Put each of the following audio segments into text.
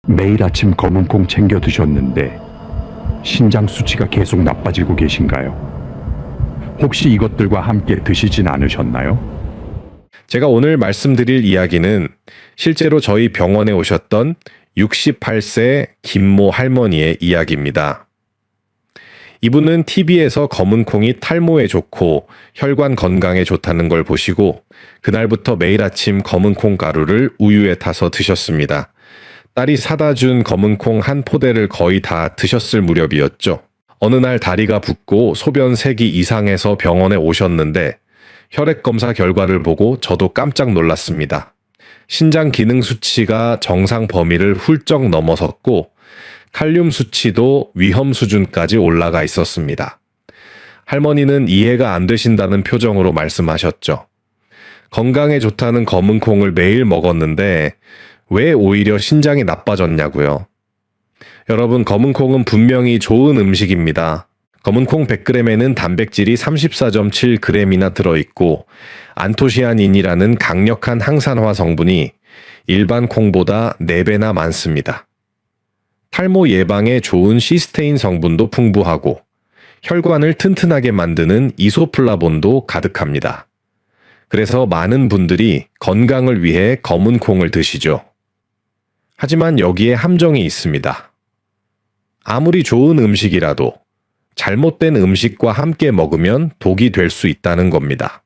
매일 아침 검은 콩 챙겨 드셨는데 신장 수치가 계속 나빠지고 계신가요? 혹시 이것들과 함께 드시진 않으셨나요? 제가 오늘 말씀드릴 이야기는 실제로 저희 병원에 오셨던 68세 김모 할머니의 이야기입니다. 이분은 TV에서 검은 콩이 탈모에 좋고 혈관 건강에 좋다는 걸 보시고 그날부터 매일 아침 검은 콩 가루를 우유에 타서 드셨습니다. 딸이 사다 준 검은 콩 한 포대를 거의 다 드셨을 무렵이었죠. 어느 날 다리가 붓고 소변 색이 이상해서 병원에 오셨는데 혈액 검사 결과를 보고 저도 깜짝 놀랐습니다. 신장 기능 수치가 정상 범위를 훌쩍 넘어섰고 칼륨 수치도 위험 수준까지 올라가 있었습니다. 할머니는 이해가 안 되신다는 표정으로 말씀하셨죠. 건강에 좋다는 검은 콩을 매일 먹었는데 왜 오히려 신장이 나빠졌냐고요. 여러분, 검은 콩은 분명히 좋은 음식입니다. 검은 콩 100g에는 단백질이 34.7g이나 들어있고 안토시아닌이라는 강력한 항산화 성분이 일반 콩보다 4배나 많습니다. 탈모 예방에 좋은 시스테인 성분도 풍부하고 혈관을 튼튼하게 만드는 이소플라본도 가득합니다. 그래서 많은 분들이 건강을 위해 검은 콩을 드시죠. 하지만 여기에 함정이 있습니다. 아무리 좋은 음식이라도 잘못된 음식과 함께 먹으면 독이 될 수 있다는 겁니다.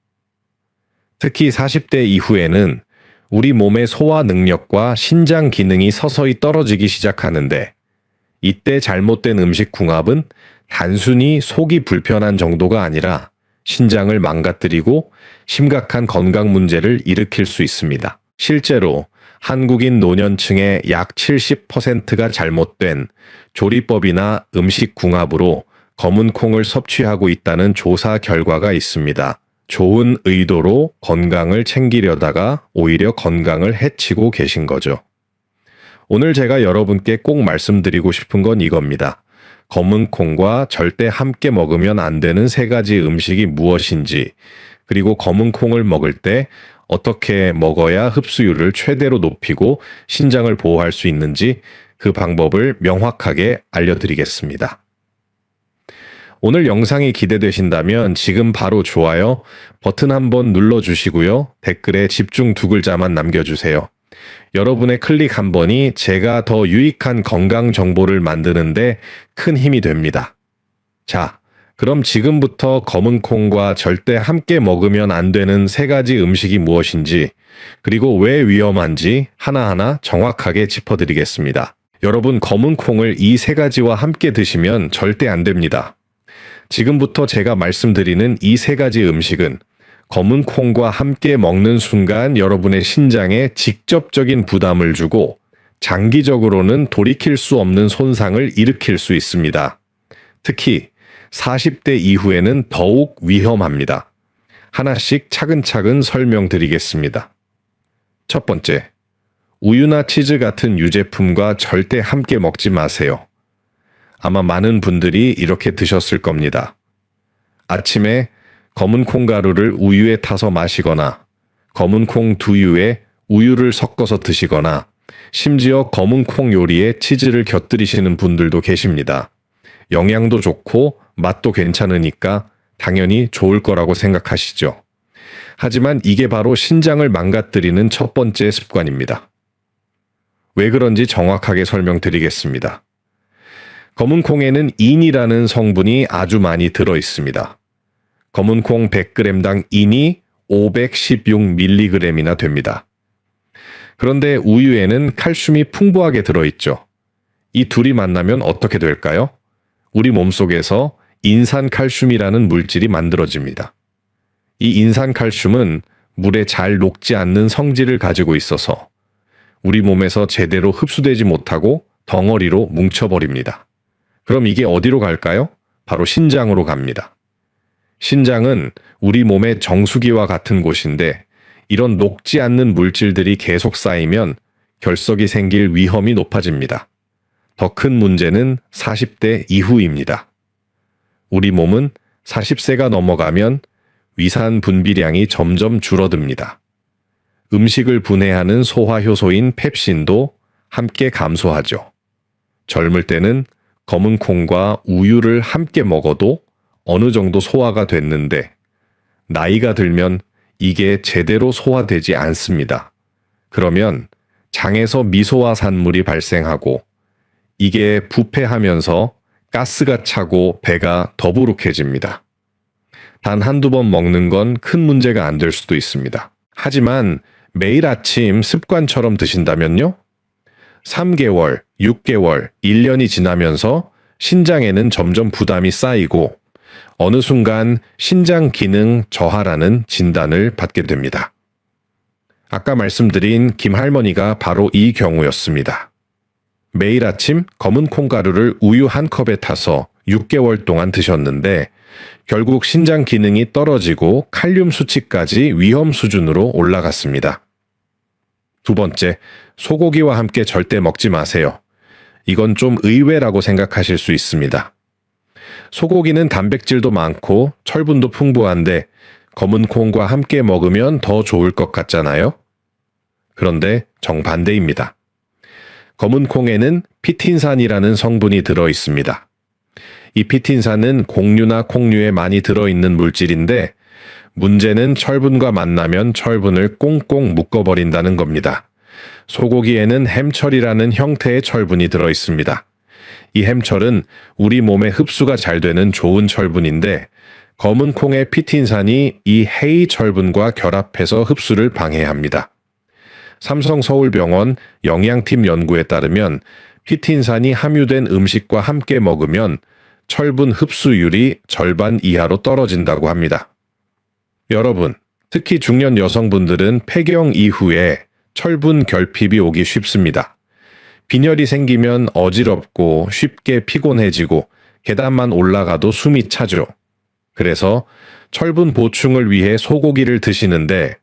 특히 40대 이후에는 우리 몸의 소화 능력과 신장 기능이 서서히 떨어지기 시작하는데 이때 잘못된 음식 궁합은 단순히 속이 불편한 정도가 아니라 신장을 망가뜨리고 심각한 건강 문제를 일으킬 수 있습니다. 실제로 한국인 노년층의 약 70%가 잘못된 조리법이나 음식 궁합으로 검은 콩을 섭취하고 있다는 조사 결과가 있습니다. 좋은 의도로 건강을 챙기려다가 오히려 건강을 해치고 계신 거죠. 오늘 제가 여러분께 꼭 말씀드리고 싶은 건 이겁니다. 검은 콩과 절대 함께 먹으면 안 되는 3가지 음식이 무엇인지, 그리고 검은 콩을 먹을 때 어떻게 먹어야 흡수율을 최대로 높이고 신장을 보호할 수 있는지 그 방법을 명확하게 알려드리겠습니다. 오늘 영상이 기대되신다면 지금 바로 좋아요 버튼 한번 눌러주시고요. 댓글에 집중 2글자만 남겨주세요. 여러분의 클릭 한 번이 제가 더 유익한 건강 정보를 만드는데 큰 힘이 됩니다. 자, 그럼 지금부터 검은 콩과 절대 함께 먹으면 안 되는 3가지 음식이 무엇인지, 그리고 왜 위험한지 하나하나 정확하게 짚어드리겠습니다. 여러분, 검은 콩을 이 3가지와 함께 드시면 절대 안 됩니다. 지금부터 제가 말씀드리는 이 3가지 음식은 검은 콩과 함께 먹는 순간 여러분의 신장에 직접적인 부담을 주고 장기적으로는 돌이킬 수 없는 손상을 일으킬 수 있습니다. 특히 40대 이후에는 더욱 위험합니다. 하나씩 차근차근 설명드리겠습니다. 첫 번째, 우유나 치즈 같은 유제품과 절대 함께 먹지 마세요. 아마 많은 분들이 이렇게 드셨을 겁니다. 아침에 검은 콩가루를 우유에 타서 마시거나 검은 콩 두유에 우유를 섞어서 드시거나 심지어 검은 콩 요리에 치즈를 곁들이시는 분들도 계십니다. 영양도 좋고 맛도 괜찮으니까 당연히 좋을 거라고 생각하시죠. 하지만 이게 바로 신장을 망가뜨리는 첫 번째 습관입니다. 왜 그런지 정확하게 설명드리겠습니다. 검은 콩에는 인이라는 성분이 아주 많이 들어 있습니다. 검은 콩 100g당 인이 516mg이나 됩니다. 그런데 우유에는 칼슘이 풍부하게 들어있죠. 이 둘이 만나면 어떻게 될까요? 우리 몸속에서 인산칼슘이라는 물질이 만들어집니다. 이 인산칼슘은 물에 잘 녹지 않는 성질을 가지고 있어서 우리 몸에서 제대로 흡수되지 못하고 덩어리로 뭉쳐버립니다. 그럼 이게 어디로 갈까요? 바로 신장으로 갑니다. 신장은 우리 몸의 정수기와 같은 곳인데 이런 녹지 않는 물질들이 계속 쌓이면 결석이 생길 위험이 높아집니다. 더 큰 문제는 40대 이후입니다. 우리 몸은 40세가 넘어가면 위산 분비량이 점점 줄어듭니다. 음식을 분해하는 소화효소인 펩신도 함께 감소하죠. 젊을 때는 검은 콩과 우유를 함께 먹어도 어느 정도 소화가 됐는데 나이가 들면 이게 제대로 소화되지 않습니다. 그러면 장에서 미소화 산물이 발생하고 이게 부패하면서 가스가 차고 배가 더부룩해집니다. 단 한두 번 먹는 건 큰 문제가 안 될 수도 있습니다. 하지만 매일 아침 습관처럼 드신다면요? 3개월, 6개월, 1년이 지나면서 신장에는 점점 부담이 쌓이고 어느 순간 신장 기능 저하라는 진단을 받게 됩니다. 아까 말씀드린 김 할머니가 바로 이 경우였습니다. 매일 아침 검은 콩가루를 우유 한 컵에 타서 6개월 동안 드셨는데 결국 신장 기능이 떨어지고 칼륨 수치까지 위험 수준으로 올라갔습니다. 두 번째, 소고기와 함께 절대 먹지 마세요. 이건 좀 의외라고 생각하실 수 있습니다. 소고기는 단백질도 많고 철분도 풍부한데 검은 콩과 함께 먹으면 더 좋을 것 같잖아요? 그런데 정반대입니다. 검은 콩에는 피틴산이라는 성분이 들어 있습니다. 이 피틴산은 곡류나 콩류에 많이 들어있는 물질인데 문제는 철분과 만나면 철분을 꽁꽁 묶어버린다는 겁니다. 소고기에는 햄철이라는 형태의 철분이 들어 있습니다. 이 햄철은 우리 몸에 흡수가 잘 되는 좋은 철분인데 검은 콩의 피틴산이 이 헤이 철분과 결합해서 흡수를 방해합니다. 삼성서울병원 영양팀 연구에 따르면 피틴산이 함유된 음식과 함께 먹으면 철분 흡수율이 절반 이하로 떨어진다고 합니다. 여러분, 특히 중년 여성분들은 폐경 이후에 철분 결핍이 오기 쉽습니다. 빈혈이 생기면 어지럽고 쉽게 피곤해지고 계단만 올라가도 숨이 차죠. 그래서 철분 보충을 위해 소고기를 드시는데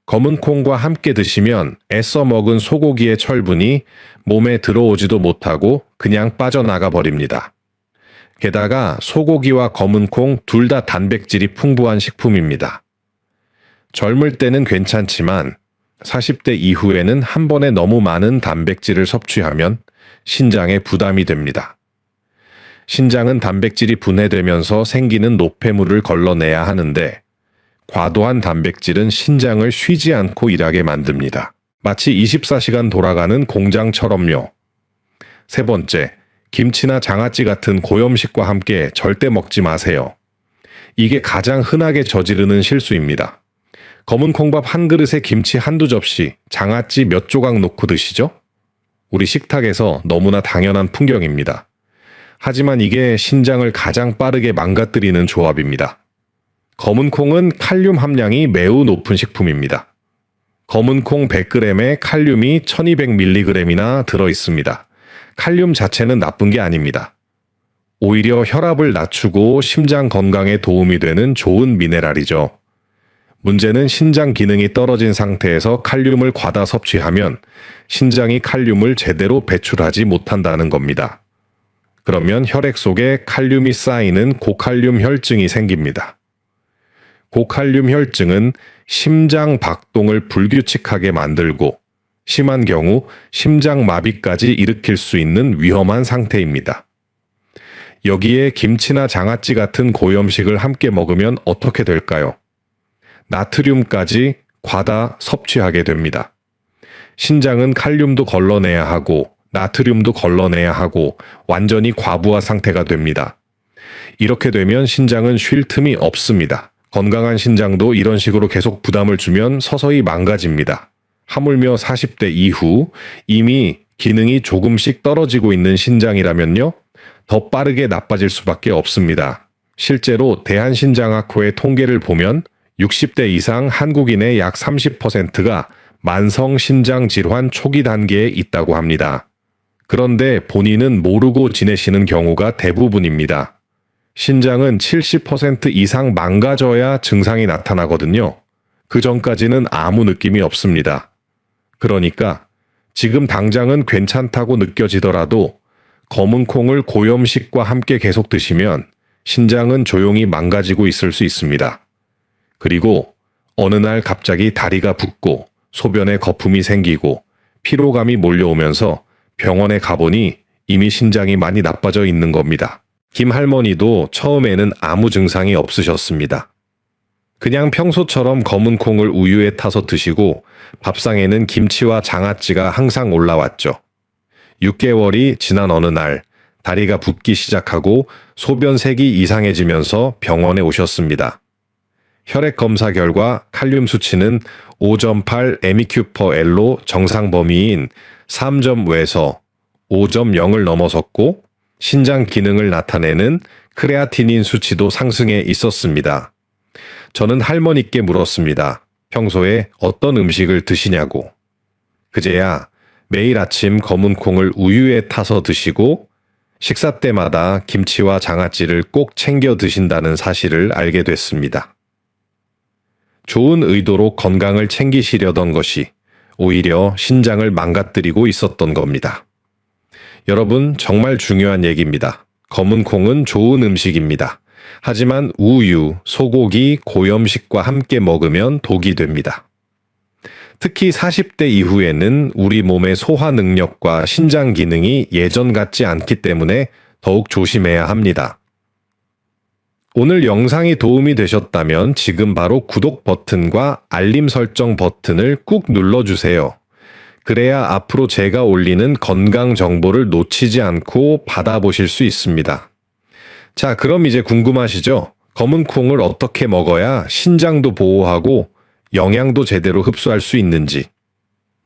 검은 콩과 함께 드시면 애써 먹은 소고기의 철분이 몸에 들어오지도 못하고 그냥 빠져나가 버립니다. 게다가 소고기와 검은 콩 둘 다 단백질이 풍부한 식품입니다. 젊을 때는 괜찮지만 40대 이후에는 한 번에 너무 많은 단백질을 섭취하면 신장에 부담이 됩니다. 신장은 단백질이 분해되면서 생기는 노폐물을 걸러내야 하는데 과도한 단백질은 신장을 쉬지 않고 일하게 만듭니다. 마치 24시간 돌아가는 공장처럼요. 세 번째, 김치나 장아찌 같은 고염식과 함께 절대 먹지 마세요. 이게 가장 흔하게 저지르는 실수입니다. 검은 콩밥 한 그릇에 김치 한두 접시, 장아찌 몇 조각 놓고 드시죠? 우리 식탁에서 너무나 당연한 풍경입니다. 하지만 이게 신장을 가장 빠르게 망가뜨리는 조합입니다. 검은 콩은 칼륨 함량이 매우 높은 식품입니다. 검은 콩 100g에 칼륨이 1200mg이나 들어 있습니다. 칼륨 자체는 나쁜 게 아닙니다. 오히려 혈압을 낮추고 심장 건강에 도움이 되는 좋은 미네랄이죠. 문제는 신장 기능이 떨어진 상태에서 칼륨을 과다 섭취하면 신장이 칼륨을 제대로 배출하지 못한다는 겁니다. 그러면 혈액 속에 칼륨이 쌓이는 고칼륨 혈증이 생깁니다. 고칼륨 혈증은 심장 박동을 불규칙하게 만들고 심한 경우 심장 마비까지 일으킬 수 있는 위험한 상태입니다. 여기에 김치나 장아찌 같은 고염식을 함께 먹으면 어떻게 될까요? 나트륨까지 과다 섭취하게 됩니다. 신장은 칼륨도 걸러내야 하고 나트륨도 걸러내야 하고 완전히 과부하 상태가 됩니다. 이렇게 되면 신장은 쉴 틈이 없습니다. 건강한 신장도 이런 식으로 계속 부담을 주면 서서히 망가집니다. 하물며 40대 이후 이미 기능이 조금씩 떨어지고 있는 신장이라면요, 더 빠르게 나빠질 수밖에 없습니다. 실제로 대한신장학회의 통계를 보면 60대 이상 한국인의 약 30%가 만성신장질환 초기 단계에 있다고 합니다. 그런데 본인은 모르고 지내시는 경우가 대부분입니다. 신장은 70% 이상 망가져야 증상이 나타나거든요. 그 전까지는 아무 느낌이 없습니다. 그러니까 지금 당장은 괜찮다고 느껴지더라도 검은 콩을 고염식과 함께 계속 드시면 신장은 조용히 망가지고 있을 수 있습니다. 그리고 어느 날 갑자기 다리가 붓고 소변에 거품이 생기고 피로감이 몰려오면서 병원에 가보니 이미 신장이 많이 나빠져 있는 겁니다. 김 할머니도 처음에는 아무 증상이 없으셨습니다. 그냥 평소처럼 검은 콩을 우유에 타서 드시고 밥상에는 김치와 장아찌가 항상 올라왔죠. 6개월이 지난 어느 날 다리가 붓기 시작하고 소변색이 이상해지면서 병원에 오셨습니다. 혈액 검사 결과 칼륨 수치는 5.8 MEq/L로 정상 범위인 3점 외서 5.0을 넘어섰고 신장 기능을 나타내는 크레아티닌 수치도 상승해 있었습니다. 저는 할머니께 물었습니다. 평소에 어떤 음식을 드시냐고. 그제야 매일 아침 검은 콩을 우유에 타서 드시고 식사 때마다 김치와 장아찌를 꼭 챙겨 드신다는 사실을 알게 됐습니다. 좋은 의도로 건강을 챙기시려던 것이 오히려 신장을 망가뜨리고 있었던 겁니다. 여러분, 정말 중요한 얘기입니다. 검은 콩은 좋은 음식입니다. 하지만 우유, 소고기, 고염식과 함께 먹으면 독이 됩니다. 특히 40대 이후에는 우리 몸의 소화 능력과 신장 기능이 예전 같지 않기 때문에 더욱 조심해야 합니다. 오늘 영상이 도움이 되셨다면 지금 바로 구독 버튼과 알림 설정 버튼을 꾹 눌러주세요. 그래야 앞으로 제가 올리는 건강 정보를 놓치지 않고 받아보실 수 있습니다. 자, 그럼 이제 궁금하시죠? 검은 콩을 어떻게 먹어야 신장도 보호하고 영양도 제대로 흡수할 수 있는지.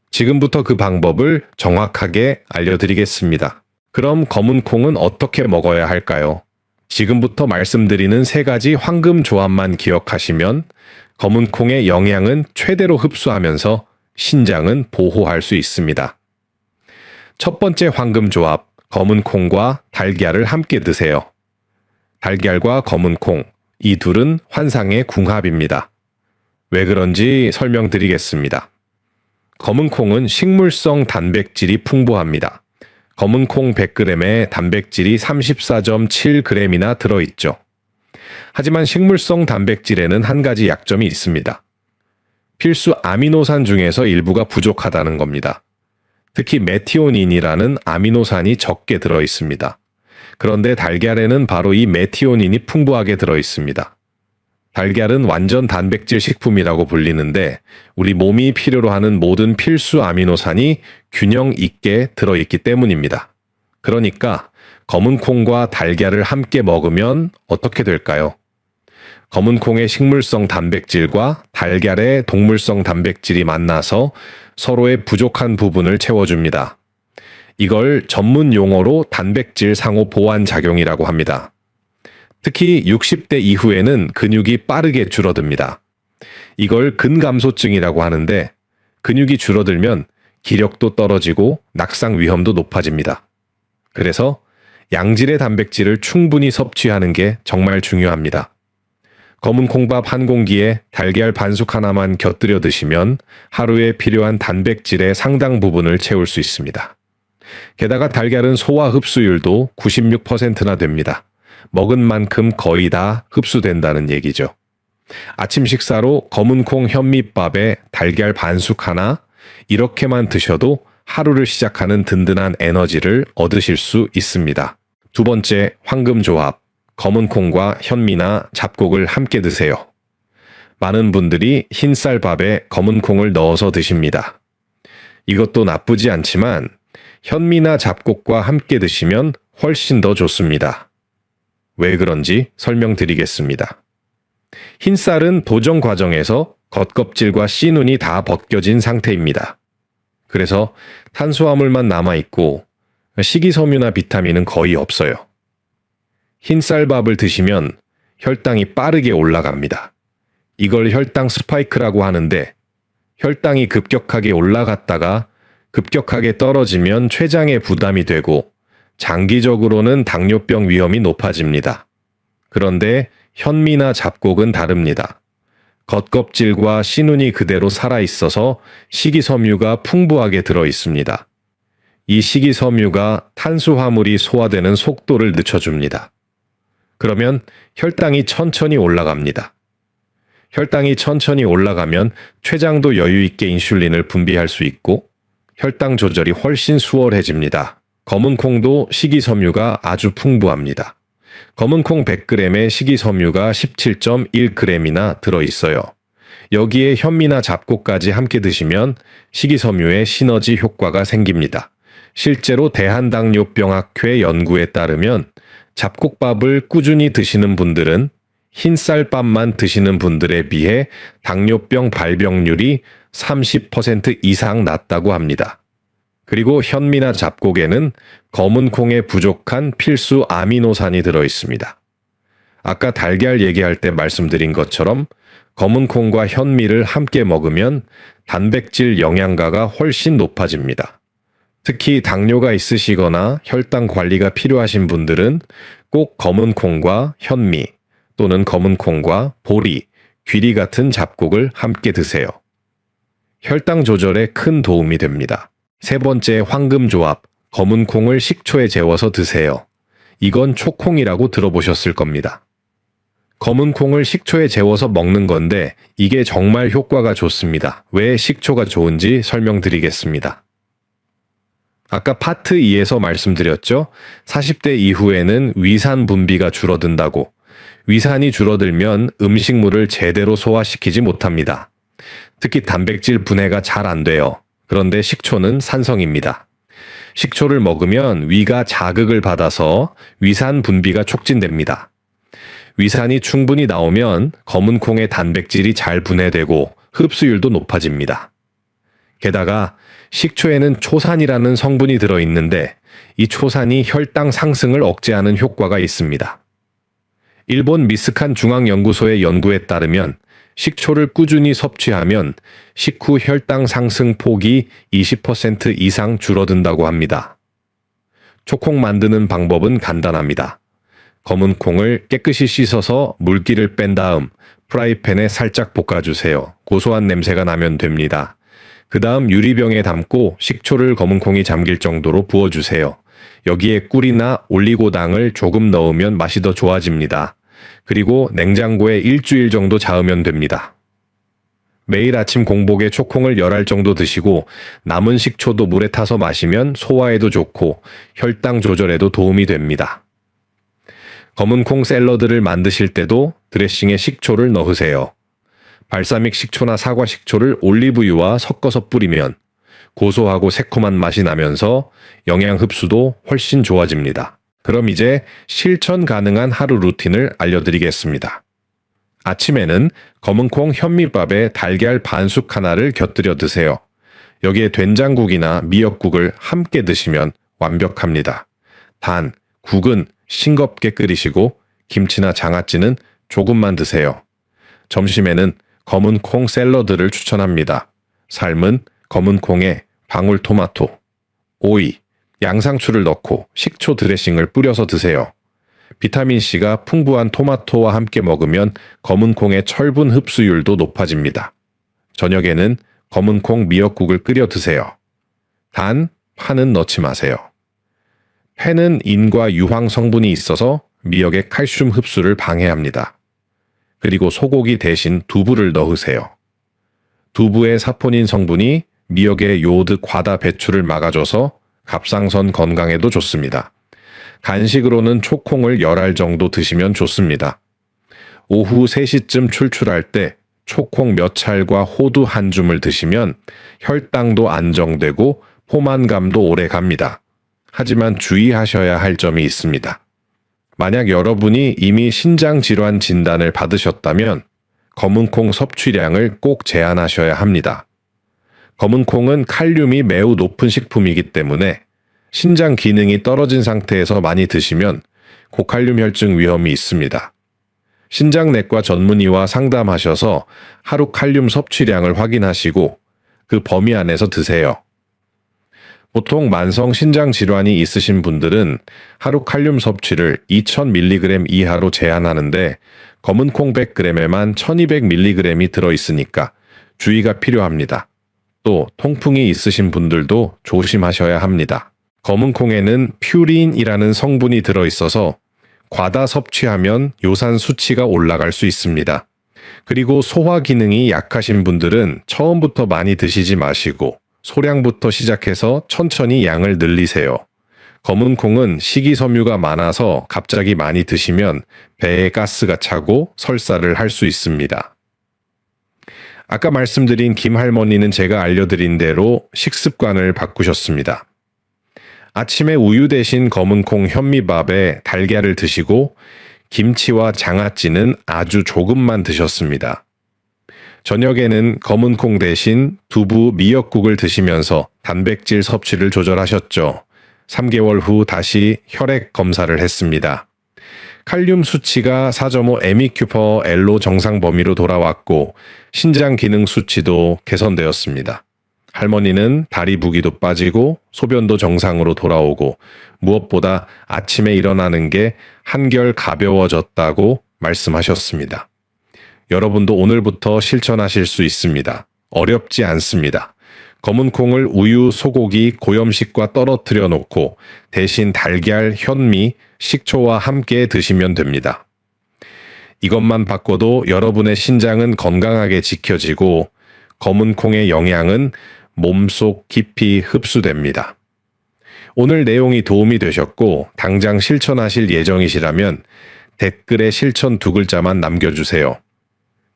지금부터 그 방법을 정확하게 알려드리겠습니다. 그럼 검은 콩은 어떻게 먹어야 할까요? 지금부터 말씀드리는 3가지 황금 조합만 기억하시면 검은 콩의 영양은 최대로 흡수하면서 신장은 보호할 수 있습니다. 첫 번째 황금 조합, 검은 콩과 달걀을 함께 드세요. 달걀과 검은 콩, 이 둘은 환상의 궁합입니다. 왜 그런지 설명드리겠습니다. 검은 콩은 식물성 단백질이 풍부합니다. 검은 콩 100g에 단백질이 34.7g이나 들어있죠. 하지만 식물성 단백질에는 한 가지 약점이 있습니다. 필수 아미노산 중에서 일부가 부족하다는 겁니다. 특히 메티오닌이라는 아미노산이 적게 들어있습니다. 그런데 달걀에는 바로 이 메티오닌이 풍부하게 들어있습니다. 달걀은 완전 단백질 식품이라고 불리는데 우리 몸이 필요로 하는 모든 필수 아미노산이 균형 있게 들어있기 때문입니다. 그러니까 검은 콩과 달걀을 함께 먹으면 어떻게 될까요? 검은 콩의 식물성 단백질과 달걀의 동물성 단백질이 만나서 서로의 부족한 부분을 채워줍니다. 이걸 전문 용어로 단백질 상호 보완 작용이라고 합니다. 특히 60대 이후에는 근육이 빠르게 줄어듭니다. 이걸 근감소증이라고 하는데 근육이 줄어들면 기력도 떨어지고 낙상 위험도 높아집니다. 그래서 양질의 단백질을 충분히 섭취하는 게 정말 중요합니다. 검은 콩밥 한 공기에 달걀 반숙 하나만 곁들여 드시면 하루에 필요한 단백질의 상당 부분을 채울 수 있습니다. 게다가 달걀은 소화 흡수율도 96%나 됩니다. 먹은 만큼 거의 다 흡수된다는 얘기죠. 아침 식사로 검은 콩 현미밥에 달걀 반숙 하나, 이렇게만 드셔도 하루를 시작하는 든든한 에너지를 얻으실 수 있습니다. 두 번째 황금 조합, 검은 콩과 현미나 잡곡을 함께 드세요. 많은 분들이 흰쌀밥에 검은 콩을 넣어서 드십니다. 이것도 나쁘지 않지만 현미나 잡곡과 함께 드시면 훨씬 더 좋습니다. 왜 그런지 설명드리겠습니다. 흰쌀은 도정 과정에서 겉껍질과 씨눈이 다 벗겨진 상태입니다. 그래서 탄수화물만 남아있고 식이섬유나 비타민은 거의 없어요. 흰쌀밥을 드시면 혈당이 빠르게 올라갑니다. 이걸 혈당 스파이크라고 하는데 혈당이 급격하게 올라갔다가 급격하게 떨어지면 췌장에 부담이 되고 장기적으로는 당뇨병 위험이 높아집니다. 그런데 현미나 잡곡은 다릅니다. 겉껍질과 씨눈이 그대로 살아있어서 식이섬유가 풍부하게 들어있습니다. 이 식이섬유가 탄수화물이 소화되는 속도를 늦춰줍니다. 그러면 혈당이 천천히 올라갑니다. 혈당이 천천히 올라가면 췌장도 여유 있게 인슐린을 분비할 수 있고 혈당 조절이 훨씬 수월해집니다. 검은 콩도 식이섬유가 아주 풍부합니다. 검은 콩 100g에 식이섬유가 17.1g이나 들어있어요. 여기에 현미나 잡곡까지 함께 드시면 식이섬유의 시너지 효과가 생깁니다. 실제로 대한당뇨병학회 연구에 따르면 잡곡밥을 꾸준히 드시는 분들은 흰쌀밥만 드시는 분들에 비해 당뇨병 발병률이 30% 이상 낮다고 합니다. 그리고 현미나 잡곡에는 검은 콩에 부족한 필수 아미노산이 들어 있습니다. 아까 달걀 얘기할 때 말씀드린 것처럼 검은 콩과 현미를 함께 먹으면 단백질 영양가가 훨씬 높아집니다. 특히 당뇨가 있으시거나 혈당 관리가 필요하신 분들은 꼭 검은 콩과 현미 또는 검은 콩과 보리, 귀리 같은 잡곡을 함께 드세요. 혈당 조절에 큰 도움이 됩니다. 세 번째 황금 조합, 검은 콩을 식초에 재워서 드세요. 이건 초콩이라고 들어보셨을 겁니다. 검은 콩을 식초에 재워서 먹는 건데 이게 정말 효과가 좋습니다. 왜 식초가 좋은지 설명드리겠습니다. 아까 파트 2에서 말씀드렸죠? 40대 이후에는 위산 분비가 줄어든다고. 위산이 줄어들면 음식물을 제대로 소화시키지 못합니다. 특히 단백질 분해가 잘 안 돼요. 그런데 식초는 산성입니다. 식초를 먹으면 위가 자극을 받아서 위산 분비가 촉진됩니다. 위산이 충분히 나오면 검은 콩의 단백질이 잘 분해되고 흡수율도 높아집니다. 게다가 식초에는 초산이라는 성분이 들어있는데 이 초산이 혈당 상승을 억제하는 효과가 있습니다. 일본 미스칸 중앙연구소의 연구에 따르면 식초를 꾸준히 섭취하면 식후 혈당 상승 폭이 20% 이상 줄어든다고 합니다. 초콩 만드는 방법은 간단합니다. 검은 콩을 깨끗이 씻어서 물기를 뺀 다음 프라이팬에 살짝 볶아주세요. 고소한 냄새가 나면 됩니다. 그 다음 유리병에 담고 식초를 검은 콩이 잠길 정도로 부어주세요. 여기에 꿀이나 올리고당을 조금 넣으면 맛이 더 좋아집니다. 그리고 냉장고에 일주일 정도 자으면 됩니다. 매일 아침 공복에 초콩을 10알 정도 드시고 남은 식초도 물에 타서 마시면 소화에도 좋고 혈당 조절에도 도움이 됩니다. 검은 콩 샐러드를 만드실 때도 드레싱에 식초를 넣으세요. 발사믹 식초나 사과 식초를 올리브유와 섞어서 뿌리면 고소하고 새콤한 맛이 나면서 영양 흡수도 훨씬 좋아집니다. 그럼 이제 실천 가능한 하루 루틴을 알려드리겠습니다. 아침에는 검은콩 현미밥에 달걀 반숙 하나를 곁들여 드세요. 여기에 된장국이나 미역국을 함께 드시면 완벽합니다. 단, 국은 싱겁게 끓이시고 김치나 장아찌는 조금만 드세요. 점심에는 검은콩 샐러드를 추천합니다. 삶은 검은콩에 방울토마토, 오이, 양상추를 넣고 식초 드레싱을 뿌려서 드세요. 비타민C가 풍부한 토마토와 함께 먹으면 검은콩의 철분 흡수율도 높아집니다. 저녁에는 검은콩 미역국을 끓여 드세요. 단, 파는 넣지 마세요. 폐는 인과 유황 성분이 있어서 미역의 칼슘 흡수를 방해합니다. 그리고 소고기 대신 두부를 넣으세요. 두부의 사포닌 성분이 미역의 요오드 과다 배출을 막아줘서 갑상선 건강에도 좋습니다. 간식으로는 초콩을 10알 정도 드시면 좋습니다. 오후 3시쯤 출출할 때 초콩 몇 찰과 호두 한 줌을 드시면 혈당도 안정되고 포만감도 오래 갑니다. 하지만 주의하셔야 할 점이 있습니다. 만약 여러분이 이미 신장 질환 진단을 받으셨다면 검은콩 섭취량을 꼭 제한하셔야 합니다. 검은콩은 칼륨이 매우 높은 식품이기 때문에 신장 기능이 떨어진 상태에서 많이 드시면 고칼륨 혈증 위험이 있습니다. 신장내과 전문의와 상담하셔서 하루 칼륨 섭취량을 확인하시고 그 범위 안에서 드세요. 보통 만성 신장 질환이 있으신 분들은 하루 칼륨 섭취를 2000mg 이하로 제한하는데 검은콩 100g에만 1200mg이 들어있으니까 주의가 필요합니다. 또 통풍이 있으신 분들도 조심하셔야 합니다. 검은콩에는 퓨린이라는 성분이 들어있어서 과다 섭취하면 요산 수치가 올라갈 수 있습니다. 그리고 소화 기능이 약하신 분들은 처음부터 많이 드시지 마시고 소량부터 시작해서 천천히 양을 늘리세요. 검은 콩은 식이섬유가 많아서 갑자기 많이 드시면 배에 가스가 차고 설사를 할 수 있습니다. 아까 말씀드린 김 할머니는 제가 알려드린 대로 식습관을 바꾸셨습니다. 아침에 우유 대신 검은 콩 현미밥에 달걀을 드시고 김치와 장아찌는 아주 조금만 드셨습니다. 저녁에는 검은 콩 대신 두부, 미역국을 드시면서 단백질 섭취를 조절하셨죠. 3개월 후 다시 혈액 검사를 했습니다. 칼륨 수치가 4.5 MEq/L로 정상 범위로 돌아왔고 신장 기능 수치도 개선되었습니다. 할머니는 다리 부기도 빠지고 소변도 정상으로 돌아오고 무엇보다 아침에 일어나는 게 한결 가벼워졌다고 말씀하셨습니다. 여러분도 오늘부터 실천하실 수 있습니다. 어렵지 않습니다. 검은 콩을 우유, 소고기, 고염식과 떨어뜨려 놓고 대신 달걀, 현미, 식초와 함께 드시면 됩니다. 이것만 바꿔도 여러분의 신장은 건강하게 지켜지고 검은 콩의 영양은 몸속 깊이 흡수됩니다. 오늘 내용이 도움이 되셨고 당장 실천하실 예정이시라면 댓글에 실천 2글자만 남겨주세요.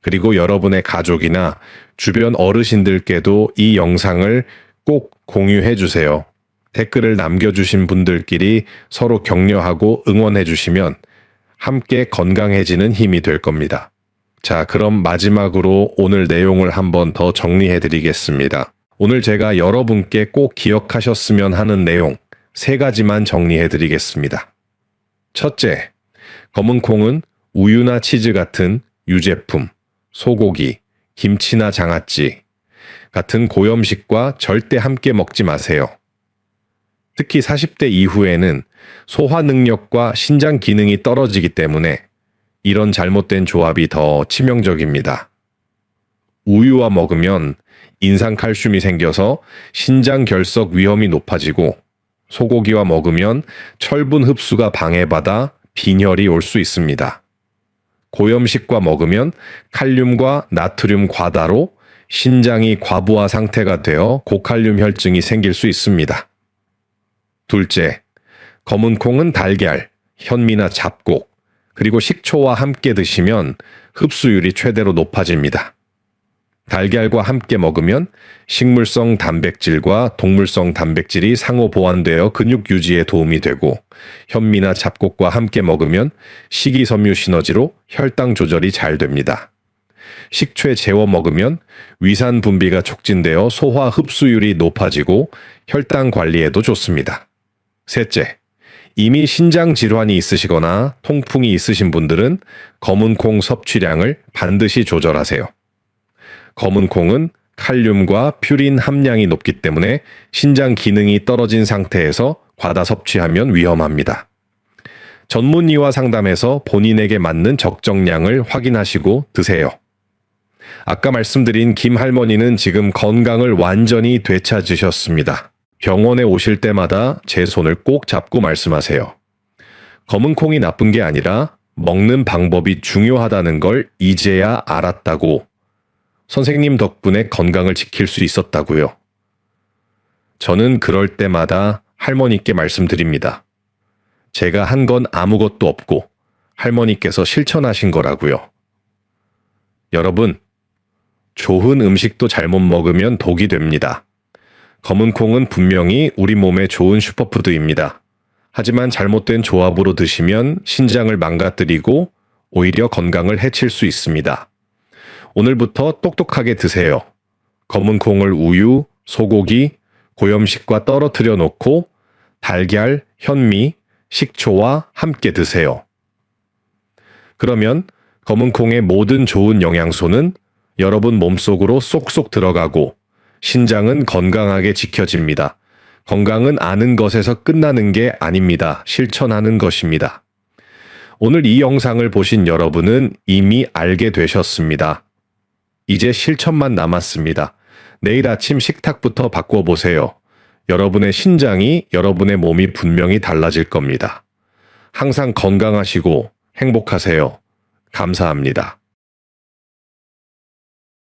그리고 여러분의 가족이나 주변 어르신들께도 이 영상을 꼭 공유해 주세요. 댓글을 남겨주신 분들끼리 서로 격려하고 응원해 주시면 함께 건강해지는 힘이 될 겁니다. 자, 그럼 마지막으로 오늘 내용을 한번 더 정리해 드리겠습니다. 오늘 제가 여러분께 꼭 기억하셨으면 하는 내용 3가지만 정리해 드리겠습니다. 첫째, 검은 콩은 우유나 치즈 같은 유제품, 소고기, 김치나 장아찌 같은 고염식과 절대 함께 먹지 마세요. 특히 40대 이후에는 소화 능력과 신장 기능이 떨어지기 때문에 이런 잘못된 조합이 더 치명적입니다. 우유와 먹으면 인상 칼슘이 생겨서 신장 결석 위험이 높아지고 소고기와 먹으면 철분 흡수가 방해받아 빈혈이 올 수 있습니다. 고염식과 먹으면 칼륨과 나트륨 과다로 신장이 과부하 상태가 되어 고칼륨 혈증이 생길 수 있습니다. 둘째, 검은 콩은 달걀, 현미나 잡곡, 그리고 식초와 함께 드시면 흡수율이 최대로 높아집니다. 달걀과 함께 먹으면 식물성 단백질과 동물성 단백질이 상호 보완되어 근육 유지에 도움이 되고 현미나 잡곡과 함께 먹으면 식이섬유 시너지로 혈당 조절이 잘 됩니다. 식초에 재워 먹으면 위산 분비가 촉진되어 소화 흡수율이 높아지고 혈당 관리에도 좋습니다. 셋째, 이미 신장 질환이 있으시거나 통풍이 있으신 분들은 검은 콩 섭취량을 반드시 조절하세요. 검은 콩은 칼륨과 퓨린 함량이 높기 때문에 신장 기능이 떨어진 상태에서 과다 섭취하면 위험합니다. 전문의와 상담해서 본인에게 맞는 적정량을 확인하시고 드세요. 아까 말씀드린 김 할머니는 지금 건강을 완전히 되찾으셨습니다. 병원에 오실 때마다 제 손을 꼭 잡고 말씀하세요. 검은 콩이 나쁜 게 아니라 먹는 방법이 중요하다는 걸 이제야 알았다고, 선생님 덕분에 건강을 지킬 수 있었다고요. 저는 그럴 때마다 할머니께 말씀드립니다. 제가 한 건 아무것도 없고 할머니께서 실천하신 거라고요. 여러분, 좋은 음식도 잘못 먹으면 독이 됩니다. 검은 콩은 분명히 우리 몸에 좋은 슈퍼푸드입니다. 하지만 잘못된 조합으로 드시면 신장을 망가뜨리고 오히려 건강을 해칠 수 있습니다. 오늘부터 똑똑하게 드세요. 검은 콩을 우유, 소고기, 고염식과 떨어뜨려 놓고 달걀, 현미, 식초와 함께 드세요. 그러면 검은 콩의 모든 좋은 영양소는 여러분 몸속으로 쏙쏙 들어가고 신장은 건강하게 지켜집니다. 건강은 아는 것에서 끝나는 게 아닙니다. 실천하는 것입니다. 오늘 이 영상을 보신 여러분은 이미 알게 되셨습니다. 이제 실천만 남았습니다. 내일 아침 식탁부터 바꿔보세요. 여러분의 신장이, 여러분의 몸이 분명히 달라질 겁니다. 항상 건강하시고 행복하세요. 감사합니다.